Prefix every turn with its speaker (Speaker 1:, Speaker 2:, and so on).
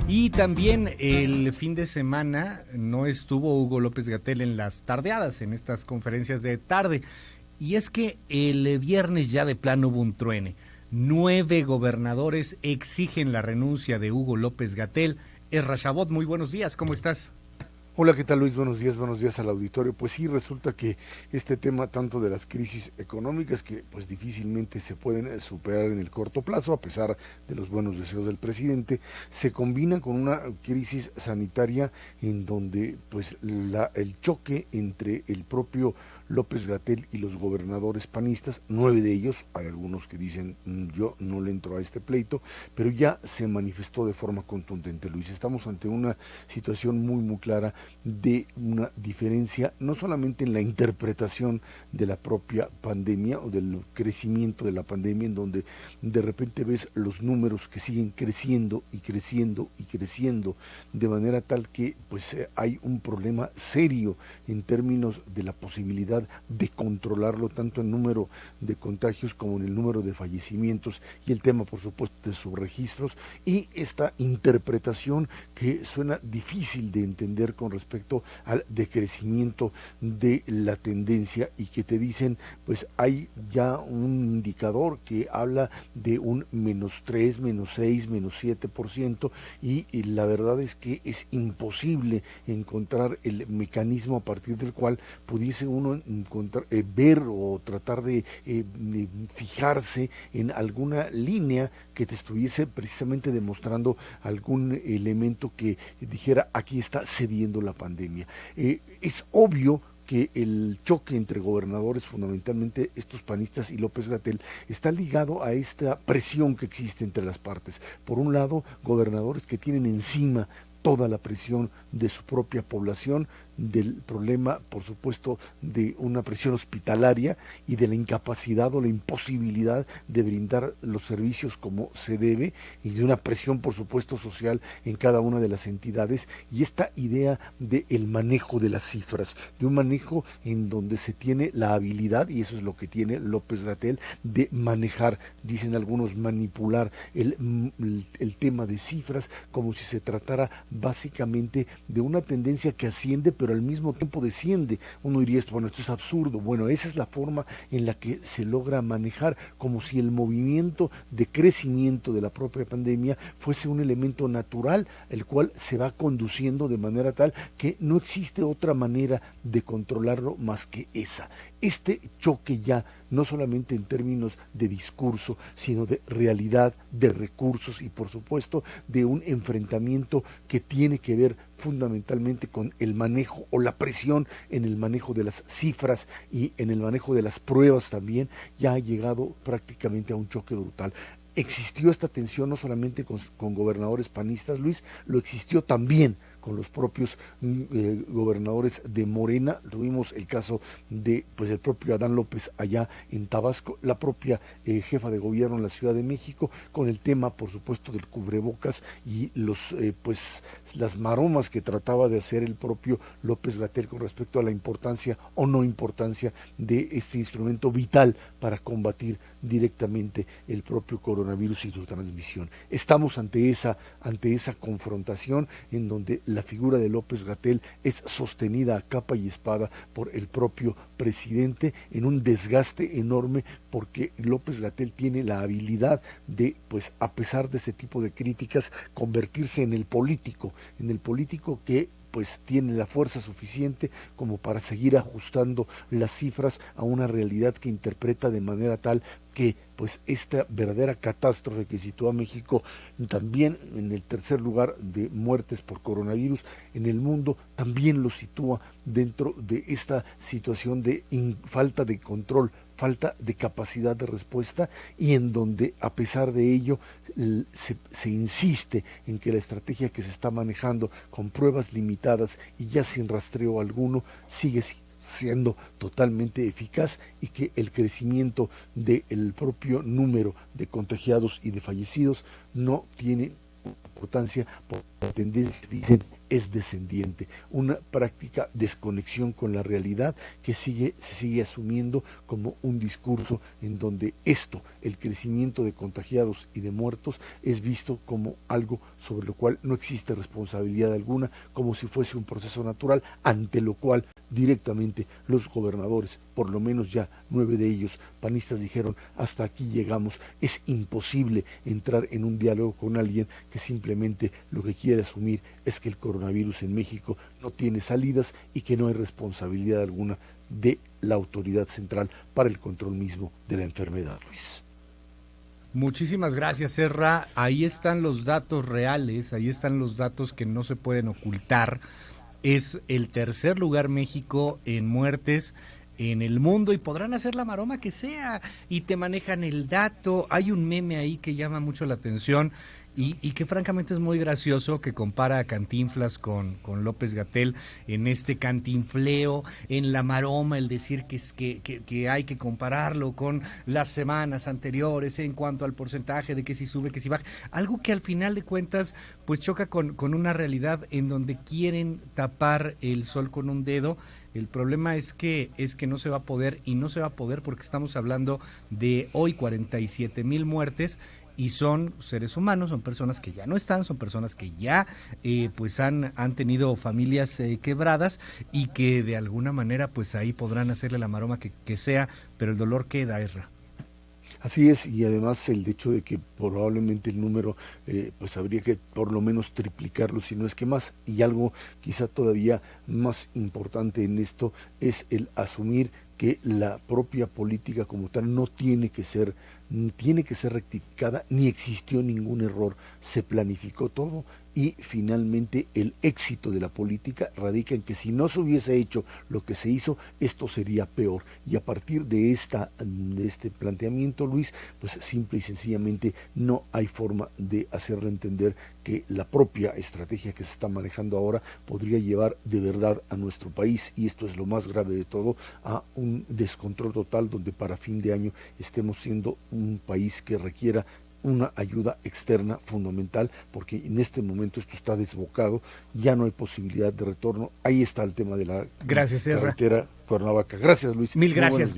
Speaker 1: Y también el fin de semana no estuvo Hugo López-Gatell en las tardeadas, en estas conferencias de tarde. Y es que el viernes ya de plano hubo un truene. 9 gobernadores exigen la renuncia de Hugo López-Gatell. Ezra Chabot, muy buenos días, ¿cómo estás?
Speaker 2: Hola, ¿qué tal Luis? Buenos días al auditorio. Pues sí, resulta que este tema tanto de las crisis económicas que pues difícilmente se pueden superar en el corto plazo, a pesar de los buenos deseos del presidente, se combina con una crisis sanitaria en donde pues el choque entre el propio López-Gatell y los gobernadores panistas, 9 de ellos, hay algunos que dicen yo no le entro a este pleito, pero ya se manifestó de forma contundente, Luis. Estamos ante una situación muy clara de una diferencia no solamente en la interpretación de la propia pandemia o del crecimiento de la pandemia, en donde de repente ves los números que siguen creciendo y creciendo y creciendo de manera tal que pues hay un problema serio en términos de la posibilidad de controlarlo tanto en número de contagios como en el número de fallecimientos y el tema por supuesto de subregistros y esta interpretación que suena difícil de entender con respecto al decrecimiento de la tendencia y que te dicen pues hay ya un indicador que habla de un -3, -6, -7% y la verdad es que es imposible encontrar el mecanismo a partir del cual pudiese uno encontrar, ver o tratar de fijarse en alguna línea que te estuviese precisamente demostrando algún elemento que dijera aquí está cediendo la pandemia. Es obvio que el choque entre gobernadores, fundamentalmente estos panistas y López-Gatell, está ligado a esta presión que existe entre las partes. Por un lado, gobernadores que tienen encima toda la presión de su propia población, del problema, por supuesto, de una presión hospitalaria y de la incapacidad o la imposibilidad de brindar los servicios como se debe y de una presión, por supuesto, social en cada una de las entidades y esta idea del manejo de las cifras, de un manejo en donde se tiene la habilidad, y eso es lo que tiene López-Gatell, de manejar, dicen algunos, manipular el tema de cifras como si se tratara básicamente de una tendencia que asciende pero al mismo tiempo desciende. Uno diría esto, bueno, esto es absurdo. Bueno, esa es la forma en la que se logra manejar, como si el movimiento de crecimiento de la propia pandemia fuese un elemento natural, el cual se va conduciendo de manera tal que no existe otra manera de controlarlo más que esa. Este choque ya, no solamente en términos de discurso, sino de realidad, de recursos y por supuesto de un enfrentamiento que tiene que ver fundamentalmente con el manejo o la presión en el manejo de las cifras y en el manejo de las pruebas también, ya ha llegado prácticamente a un choque brutal. Existió esta tensión no solamente con gobernadores panistas, Luis, lo existió también con los propios gobernadores de Morena. Tuvimos el caso de pues el propio Adán López allá en Tabasco, la propia jefa de gobierno en la Ciudad de México, con el tema por supuesto del cubrebocas y los pues las maromas que trataba de hacer el propio López-Gatell con respecto a la importancia o no importancia de este instrumento vital para combatir directamente el propio coronavirus y su transmisión. Estamos ante esa confrontación en donde la figura de López-Gatell es sostenida a capa y espada por el propio presidente en un desgaste enorme porque López-Gatell tiene la habilidad de, pues a pesar de ese tipo de críticas, convertirse en el político que pues tiene la fuerza suficiente como para seguir ajustando las cifras a una realidad que interpreta de manera tal que pues esta verdadera catástrofe que sitúa a México también en el tercer lugar de muertes por coronavirus en el mundo, también lo sitúa dentro de esta situación de falta de control, falta de capacidad de respuesta y en donde a pesar de ello se insiste en que la estrategia que se está manejando con pruebas limitadas y ya sin rastreo alguno sigue siendo totalmente eficaz y que el crecimiento del propio número de contagiados y de fallecidos no tiene importancia, por la tendencia, dicen, es descendiente, una práctica desconexión con la realidad que se sigue asumiendo como un discurso en donde el crecimiento de contagiados y de muertos, es visto como algo sobre lo cual no existe responsabilidad alguna, como si fuese un proceso natural, ante lo cual directamente los gobernadores, por lo menos ya 9 de ellos panistas, dijeron: hasta aquí llegamos, es imposible entrar en un diálogo con alguien que simplemente lo que quiere asumir es que el coronavirus en México no tiene salidas y que no hay responsabilidad alguna de la autoridad central para el control mismo de la enfermedad, Luis.
Speaker 1: Muchísimas gracias, Serra. Ahí están los datos reales, ahí están los datos que no se pueden ocultar. Es el tercer lugar México en muertes en el mundo y podrán hacer la maroma que sea y te manejan el dato. Hay un meme ahí que llama mucho la atención y que francamente es muy gracioso, que compara a Cantinflas con López-Gatell en este cantinfleo, en la maroma, el decir que hay que compararlo con las semanas anteriores en cuanto al porcentaje de que si sube, que si baja. Algo que al final de cuentas pues choca con una realidad en donde quieren tapar el sol con un dedo. El problema es que no se va a poder, y no se va a poder porque estamos hablando de hoy 47,000 muertes y son seres humanos, son personas que ya no están, son personas que ya pues han tenido familias quebradas y que de alguna manera pues ahí podrán hacerle la maroma que sea, pero el dolor queda, Ezra.
Speaker 2: Así es, y además el hecho de que probablemente el número, pues habría que por lo menos triplicarlo, si no es que más, y algo quizá todavía más importante en esto es el asumir que la propia política como tal no tiene que ser rectificada, ni existió ningún error, se planificó todo y finalmente el éxito de la política radica en que si no se hubiese hecho lo que se hizo, esto sería peor. Y a partir de este planteamiento, Luis, pues simple y sencillamente no hay forma de hacerle entender que la propia estrategia que se está manejando ahora podría llevar de verdad a nuestro país, y esto es lo más grave de todo, a un descontrol total donde para fin de año estemos siendo un país que requiera una ayuda externa fundamental, porque en este momento esto está desbocado, ya no hay posibilidad de retorno. Ahí está el tema de la
Speaker 1: Gracias, Ezra.
Speaker 2: carretera Cuernavaca. Gracias, Luis.
Speaker 1: Mil gracias.